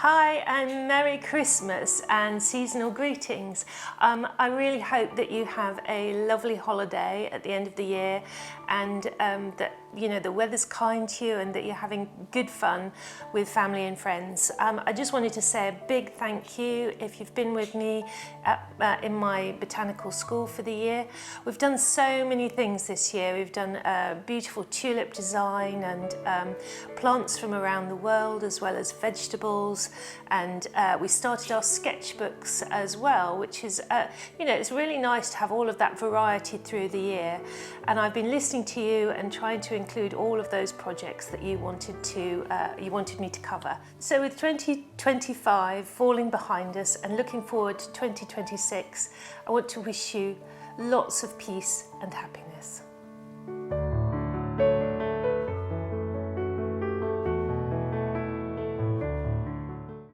Hi and Merry Christmas and seasonal greetings. I really hope that you have a lovely holiday at the end of the year and that the weather's kind to you and that you're having good fun with family and friends. I just wanted to say a big thank you if you've been with me in my botanical school for the year. We've done so many things this year. We've done beautiful tulip design and plants from around the world, as well as vegetables, and we started our sketchbooks as well, which is it's really nice to have all of that variety through the year. And I've been listening to you and trying to include all of those projects that you wanted me to cover. So with 2025 falling behind us and looking forward to 2026, I want to wish you lots of peace and happiness.